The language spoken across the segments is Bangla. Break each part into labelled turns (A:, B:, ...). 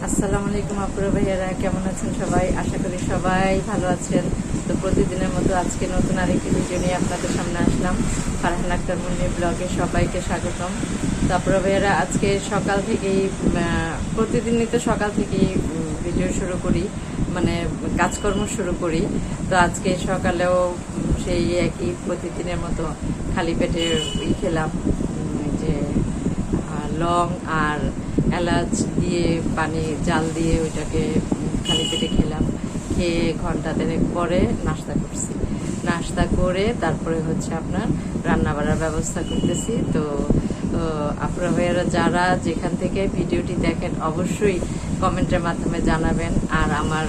A: আসসালামু আলাইকুম আপুরা ভাইয়ারা, কেমন আছেন সবাই? আশা করি সবাই ভালো আছেন। তো প্রতিদিনের মতো আজকে নতুন আরেকটি ভিডিও নিয়ে আপনাদের সামনে আসলাম। ফারহান আক্তার মুন্নি ব্লগে সবাইকে স্বাগতম। তো আপুরা ভাইয়ারা, আজকে সকাল থেকেই প্রতিদিনই তো সকাল থেকেই ভিডিও শুরু করি, মানে কাজকর্ম শুরু করি। তো আজকে সকালেও সেই একই প্রতিদিনের মতো খালি পেটে খেলাম, যে লং আর এলাচ দিয়ে পানি জাল দিয়ে ওইটাকে খালি পেটে খেলাম। খেয়ে ঘন্টা দেড়েক পরে নাস্তা করছি। নাস্তা করে তারপরে হচ্ছে আপনার রান্না বাড়ার ব্যবস্থা করতেছি। তো আপনারা ভাইয়ারা যারা যেখান থেকে ভিডিওটি দেখেন অবশ্যই কমেন্টের মাধ্যমে জানাবেন। আর আমার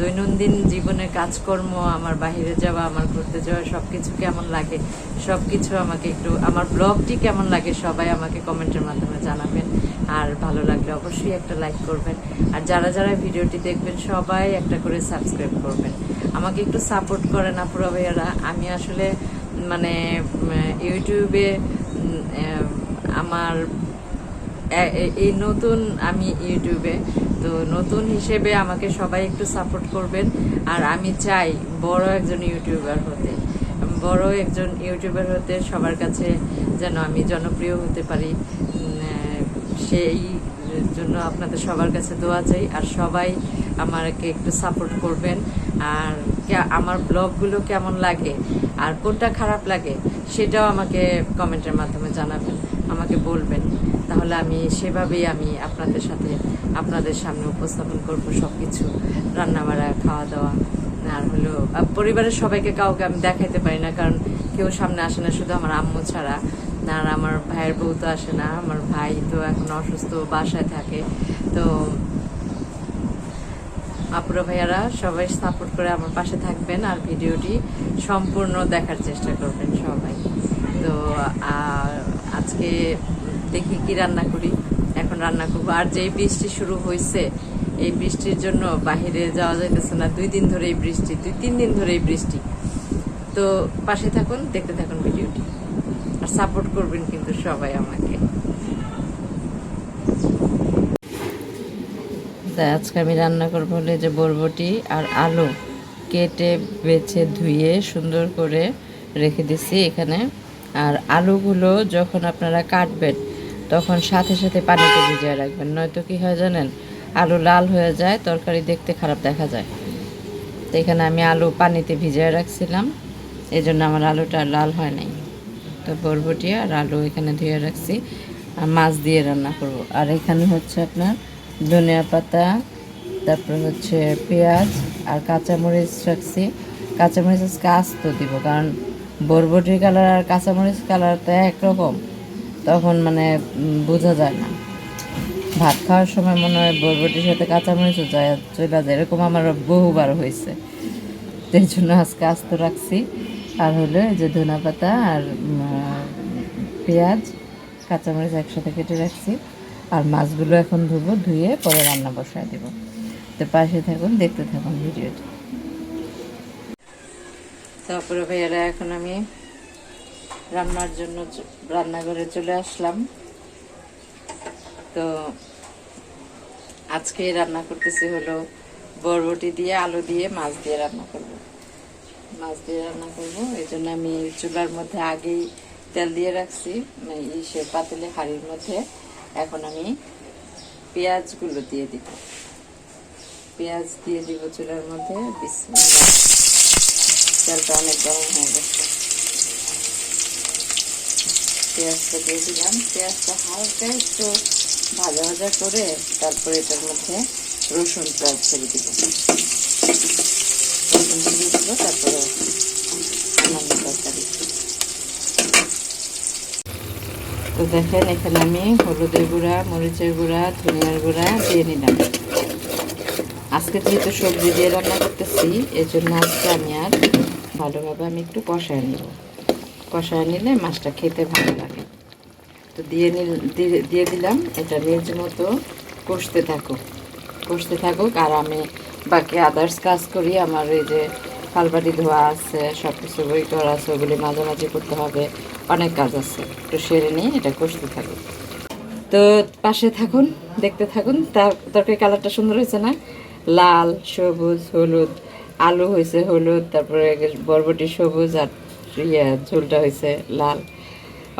A: দৈনন্দিন জীবনের কাজকর্ম, আমার বাইরে যাওয়া, আমার ঘুরতে যাওয়া সব কিছু কেমন লাগে, সব কিছু আমাকে একটু, আমার ব্লগটি কেমন লাগে সবাই আমাকে কমেন্টের মাধ্যমে জানাবেন। আর ভালো লাগলে অবশ্যই একটা লাইক করবেন। আর যারা যারা ভিডিওটি দেখবেন সবাই একটা করে সাবস্ক্রাইব করবেন। আমাকে একটু সাপোর্ট করেন আপুরা ভাইয়ারা। আমি আসলে মানে ইউটিউবে আমার এই নতুন, আমি ইউটিউবে তো নতুন হিসেবে আমাকে সবাই একটু সাপোর্ট করবেন। আর আমি চাই বড় একজন ইউটিউবার হতে সবার কাছে যেন আমি জনপ্রিয় হতে পারি। সেই জন্য আপনাদের সবার কাছে দোয়া চাই। আর সবাই আমাকে একটু সাপোর্ট করবেন। আর আমার ব্লগগুলো কেমন লাগে আর কোনটা খারাপ লাগে সেটাও আমাকে কমেন্টের মাধ্যমে জানাবেন, আমাকে বলবেন। তাহলে আমি সেভাবেই আমি আপনাদের সামনে উপস্থাপন করব সব কিছু, রান্নাবাড়া, খাওয়া দাওয়া। আর হলো পরিবারের সবাইকে কাউকে আমি দেখাইতে পারি না, কারণ কেউ সামনে আসে না, শুধু আমার আম্মু ছাড়া। আর আমার ভাইয়ের বউ তো আসে না, আমার ভাই তো এখন অসুস্থ, বাসায় থাকে। তো আপুরা ভাইয়ারা সবাই সাপোর্ট করে আমার পাশে থাকবেন আর ভিডিওটি সম্পূর্ণ দেখার চেষ্টা করবেন সবাই। তো আজকে দেখি কি রান্না করি। এখন রান্না করবো। আর যেই বৃষ্টি শুরু হয়েছে, এই বৃষ্টির জন্য বাহিরে যাওয়া যাইতেছে না। 2 দিন ধরে এই বৃষ্টি, 2-3 দিন ধরে এই বৃষ্টি। তো পাশে থাকুন, দেখতে থাকুন ভিডিওটি, আর সাপোর্ট করবেন কিন্তু সবাই আমাকে। তাই আজকে আমি রান্না করবো হলে যে বরবটি আর আলু কেটে বেছে ধুয়ে সুন্দর করে রেখে দিছি এখানে। আর আলুগুলো যখন আপনারা কাটবেন তখন সাথে সাথে পানিতে ভিজিয়ে রাখবেন, নয়তো কী হয় জানেন, আলু লাল হয়ে যায়, তরকারি দেখতে খারাপ দেখা যায়। তো এখানে আমি আলু পানিতে ভিজিয়ে রাখছিলাম, এই জন্য আমার আলুটা লাল হয় নাই। তো বরবটি আর আলু এখানে ধুয়ে রাখছি, আর মাছ দিয়ে রান্না করব। আর এখানে হচ্ছে আপনার ধনিয়া পাতা, তারপর হচ্ছে পেঁয়াজ আর কাঁচামরিচ রাখছি। কাঁচামরিচ আজকে আস্ত দিব, কারণ বরবটির কালার আর কাঁচামরিচ কালারটা একরকম, তখন মানে বোঝা যায় না। ভাত খাওয়ার সময় মনে হয় বরবটির সাথে কাঁচামরিচও যায়, চলে যায়, এরকম আমার বহুবার হয়েছে। এই জন্য আজকে আস্ত রাখছি। আর হলো এই যে ধনিয়া পাতা আর পেঁয়াজ, কাঁচামরিচ একসাথে কেটে রাখছি। আর মাছগুলো এখন ধুবো, ধুয়ে পরে রান্না বসায় দেব। তো পাশে থাকুন, দেখতে থাকুন ভিডিওটি। তারপরে ভাইয়ারা, এখন আমি রান্নার জন্য রান্নাঘরে চলে আসলাম। তো আজকে রান্না করতেছি হলো বরবটি দিয়ে, আলু দিয়ে, মাছ দিয়ে রান্না করব। এই জন্য আমি চুলার মধ্যে আগেই তেল দিয়ে রাখছি, সে পাতিলে হাঁড়ির মধ্যে। এখন আমি পেঁয়াজগুলো দিয়ে দিব, চুলার মধ্যে। বিসমিল্লাহ। তেলটা অনেক গরম হয়ে গেছে, পেঁয়াজটা দিয়ে দিলাম। পেঁয়াজটা হালকা একটু ভাজা ভাজা করে তারপরে এটার মধ্যে রসুনটা ছেড়ে দিব। তারপরে অন্যান্য তরকারি। তো দেখেন, এখানে আমি হলুদের গুঁড়া, মরিচের গুঁড়া, ধনিয়ার গুঁড়া দিয়ে নিলাম। আজকে যেহেতু সবজি দিয়ে রান্না করতেছি, এর জন্য আজকে আমি আর ভালোভাবে একটু কষায় নিলে মাছটা খেতে ভালো লাগে। তো দিয়ে দিলাম। এটা লেজ মতো কষতে থাকুক। আর আমি বাকি আদার্স কাজ করি। আমার এই যে থালবাটি ধোয়া আছে, সব কিছু বই করা আছে, ওগুলি মাঝামাঝি করতে হবে, অনেক কাজ আছে। একটু সেরে নিয়ে এটা কষতে থাকুক। তো পাশে থাকুন, দেখতে থাকুন। তরকারি কালারটা সুন্দর হয়েছে না? লাল, সবুজ, হলুদ। আলু হয়েছে হলুদ, তারপরে বরবটি সবুজ, আর ঝোলটা হয়েছে লাল।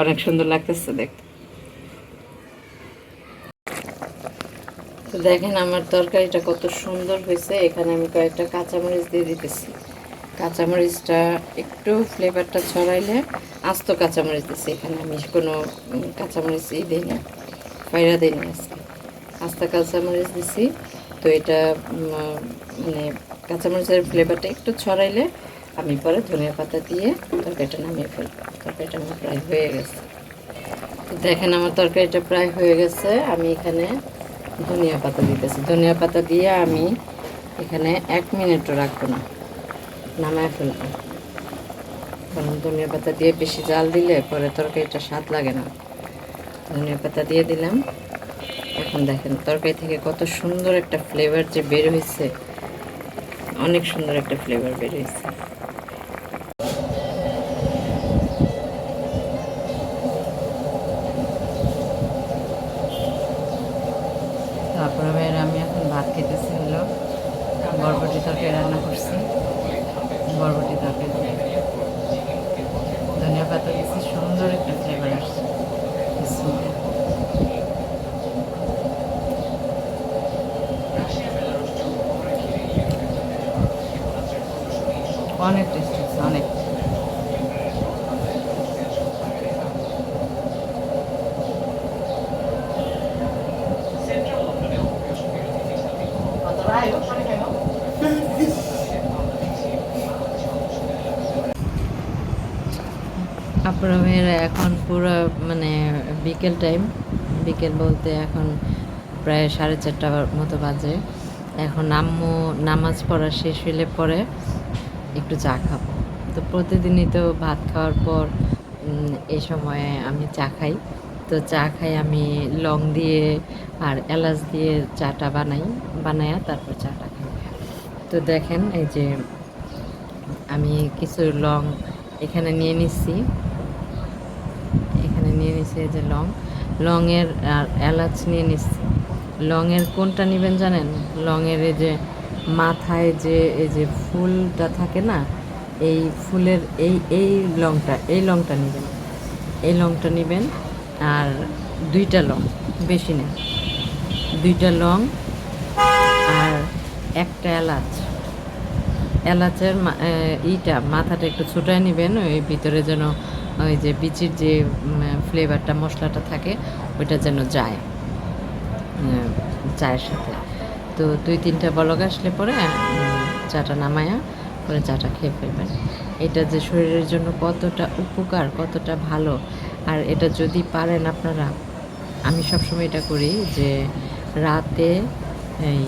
A: অনেক সুন্দর লাগতেছে দেখতে। তো দেখেন আমার তরকারিটা কত সুন্দর হয়েছে। এখানে আমি কয়েকটা কাঁচামরিচ দিয়ে দিতেছি। কাঁচামরিচটা একটু ফ্লেভারটা ছড়াইলে, আস্ত কাঁচামরিচ দিচ্ছি এখানে, আমি কোনো কাঁচামরিচ দিই না, ফাইরা দিই না আজকে, আস্ত কাঁচামরিচ দিছি। তো এটা মানে কাঁচামরিচের ফ্লেভারটা একটু ছড়াইলে আমি পরে ধনিয়া পাতা দিয়ে তরকারিটা নামিয়ে ফেলবো। তরকারিটা আমার প্রায় হয়ে গেছে। তো দেখেন আমার তরকারিটা প্রায় হয়ে গেছে। আমি এখানে ধনিয়া পাতা দিতেছি। ধনিয়া পাতা দিয়ে আমি এখানে 1 মিনিটও রাখবো না, নামায় ফেলবো। কারণ ধনিয়া পাতা দিয়ে বেশি জাল দিলে পরে তরকারিটা স্বাদ লাগে না। ধনিয়া পাতা দিয়ে দিলাম। এখন দেখেন তরকারি থেকে কত সুন্দর একটা ফ্লেভার যে বের হয়েছে, অনেক সুন্দর একটা ফ্লেভার বের হয়েছে। তারপরে আমি এখন ভাত খেতেছি, হলো বরবটি তরকারি রান্না করছি। বরবটি তরকারি ধনিয়া পাতা দিচ্ছি, সুন্দর একটা ফ্লেভার আসছে। অনেক টেস্টি, অনেক। আপনারা মেয়েরা এখন পুরো মানে বিকেল টাইম, বিকেল বলতে এখন প্রায় 4:30 মতো বাজে। এখন আম্মু নামাজ পড়া শেষ হলে পরে একটু চা খাবো। তো প্রতিদিনই তো ভাত খাওয়ার পর এই সময়ে আমি চা খাই। তো চা খাই আমি লং দিয়ে আর এলাচ দিয়ে চাটা বানায়া তারপর চাটা খাই। তো দেখেন এই যে আমি কিছু লং এখানে নিয়ে নিচ্ছি, এই যে লংয়ের আর এলাচ নিয়ে নিচ্ছি। লংয়ের কোনটা নেবেন জানেন? লংয়ের এই যে মাথায় যে এই যে ফুলটা থাকে না, এই ফুলের এই লংটা নেবেন, এই লংটা নেবেন। আর 2টা লং, বেশি না, 2টা লং আর একটা এলাচের মাথাটা একটু ছোটায় নেবেন, ওই ভিতরে যেন ওই যে বিচির যে ফ্লেভারটা মশলাটা থাকে ওইটা যেন যায় চায়ের সাথে। তো 2-3টা বলক আসলে পরে চাটা নামায়া পরে চাটা খেয়ে ফেলবেন। এটা যে শরীরের জন্য কতটা উপকার, কতটা ভালো। আর এটা যদি পারেন আপনারা, আমি সবসময় এটা করি যে রাতে এই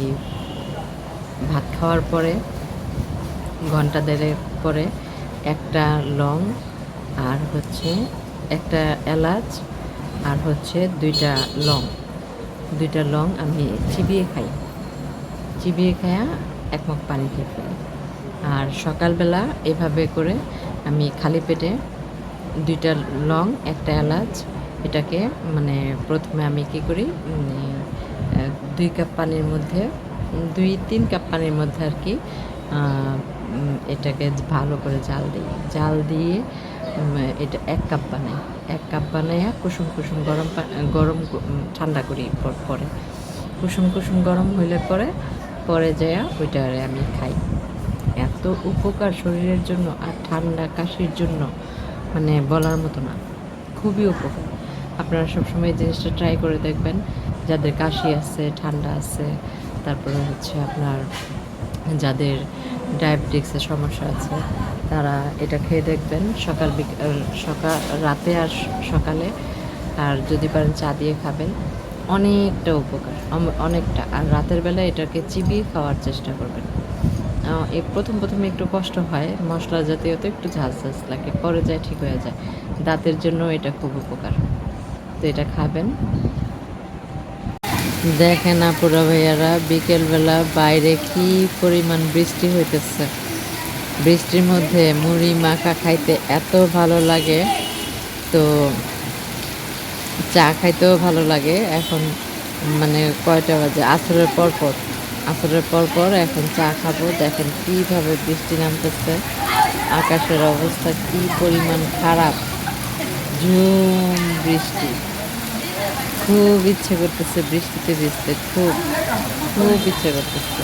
A: ভাত খাওয়ার পরে ঘন্টা দেড়েক পরে একটা লং আর হচ্ছে একটা এলাচ আর হচ্ছে 2টা লং আমি চিবিয়ে খাইয়া 1 মগ পানি খেয়ে ফেলি। আর সকালবেলা এভাবে করে আমি খালি পেটে 2টা লং একটা এলাচ, এটাকে মানে প্রথমে আমি কী করি, 2 কাপ পানির মধ্যে 2-3 কাপ পানির মধ্যে আর কি এটাকে ভালো করে জাল দিয়ে এটা 1 কাপ বানাই। 1 কাপ বানাইয়া কুসুম গরম ঠান্ডা করি। পরে কুসুম গরম হইলে পরে যাইয়া ওইটারে আমি খাই। এত উপকার শরীরের জন্য আর ঠান্ডা কাশির জন্য মানে বলার মতো না, খুবই উপকার। আপনারা সবসময় এই জিনিসটা ট্রাই করে দেখবেন, যাদের কাশি আছে, ঠান্ডা আছে, তারপরে হচ্ছে আপনার যাদের ডায়াবেটিক্সের সমস্যা আছে, তারা এটা খেয়ে দেখবেন সকাল রাতে আর সকালে। আর যদি পারেন চা দিয়ে খাবেন, অনেকটা উপকার, অনেকটা। আর রাতের বেলা এটাকে চিবিয়ে খাওয়ার চেষ্টা করবেন। প্রথমে একটু কষ্ট হয়, মশলা জাতীয় তো একটু ঝাঁঝ লাগে, পরে যায় ঠিক হয়ে যায়। দাঁতের জন্য এটা খুব উপকার। তো এটা খাবেন। দেখেন আপুরা ভাইয়ারা, বিকেলবেলা বাইরে কি পরিমাণ বৃষ্টি হইতেছে। বৃষ্টির মধ্যে মুড়ি মাখা খাইতে এত ভালো লাগে। তো চা খাইতেও ভালো লাগে। এখন মানে কয়টা বাজে? আসরের পর পর এখন চা খাবো। দেখেন কীভাবে বৃষ্টি নামতেছে, আকাশের অবস্থা কী পরিমাণ খারাপ, ঝুম বৃষ্টি। খুব ইচ্ছে করতেছে বৃষ্টিতে ভিজতে, খুব খুব ইচ্ছে করতেছে।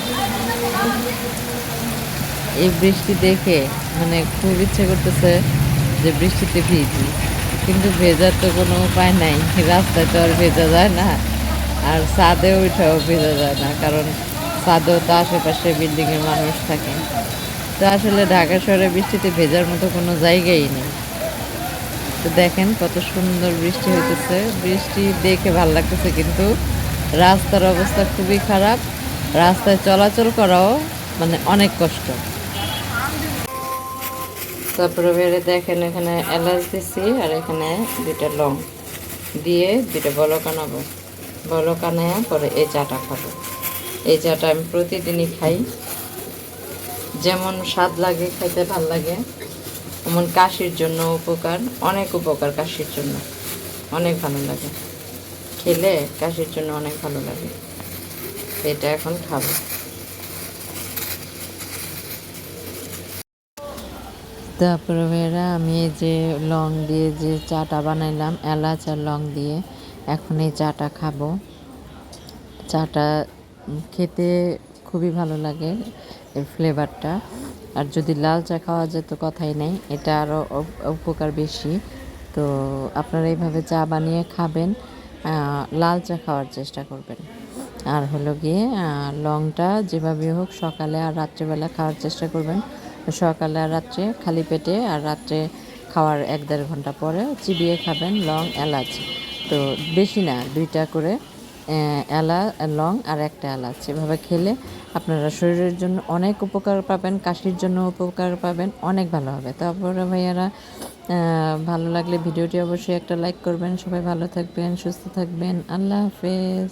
A: এই বৃষ্টি দেখে মানে খুব ইচ্ছে করতেছে যে বৃষ্টিতে ভিজি, কিন্তু ভেজার তো কোনো উপায় নাই। রাস্তায় তো আর ভেজা যায় না, আর ছাদে উঠেও ভেজা যায় না, কারণ ছাদেও তো আশেপাশে বিল্ডিংয়ের মানুষ থাকে। তো আসলে ঢাকা শহরে বৃষ্টিতে ভেজার মতো কোনো জায়গাই নেই। তো দেখেন কত সুন্দর বৃষ্টি হইতেছে, বৃষ্টি দেখে ভালো লাগতেছে, কিন্তু রাস্তার অবস্থা খুবই খারাপ। রাস্তায় চলাচল করাও মানে অনেক কষ্ট। তারপরে বেড়ে দেখেন এখানে এলাচ দিছি, আর এখানে 2টা লং দিয়ে 2টা বলক আনাবো। বলক আনায়া পরে এই চাটা খাবো। এই চাটা আমি প্রতিদিনই খাই, যেমন স্বাদ লাগে, খাইতে ভাল লাগে। এমন কাশির জন্য উপকার, অনেক উপকার কাশির জন্য, অনেক ভালো লাগে খেলে, কাশির জন্য অনেক ভালো লাগে। এটা এখন খাবো। তারপরে ভাইয়েরা আমি এই যে লং দিয়ে যে চাটা বানাইলাম, এলাচ আর লং দিয়ে, এখন এই চাটা খাবো। চাটা খেতে খুবই ভালো লাগে, এর ফ্লেভারটা। আর যদি লাল চা খাওয়া যায় তো কথাই নেই, এটা আরও উপকার বেশি। তো আপনারা এইভাবে চা বানিয়ে খাবেন, লাল চা খাওয়ার চেষ্টা করবেন। আর হলো গিয়ে লংটা যেভাবে হোক সকালে আর রাত্রেবেলা খাওয়ার চেষ্টা করবেন। সকালে আর রাত্রে খালি পেটে, আর রাত্রে খাওয়ার 1-1.5 ঘন্টা পরে চিবিয়ে খাবেন লং এলাচ। তো বেশি না, 2টা করে লং আর 1টা এলাচ। এভাবে খেলে আপনারা শরীরের জন্য অনেক উপকার পাবেন, কাশির জন্য উপকার পাবেন, অনেক ভালো হবে। তারপরে ভাইয়ারা ভালো লাগলে ভিডিওটি অবশ্যই একটা লাইক করবেন। সবাই ভালো থাকবেন, সুস্থ থাকবেন। আল্লাহ হাফেজ।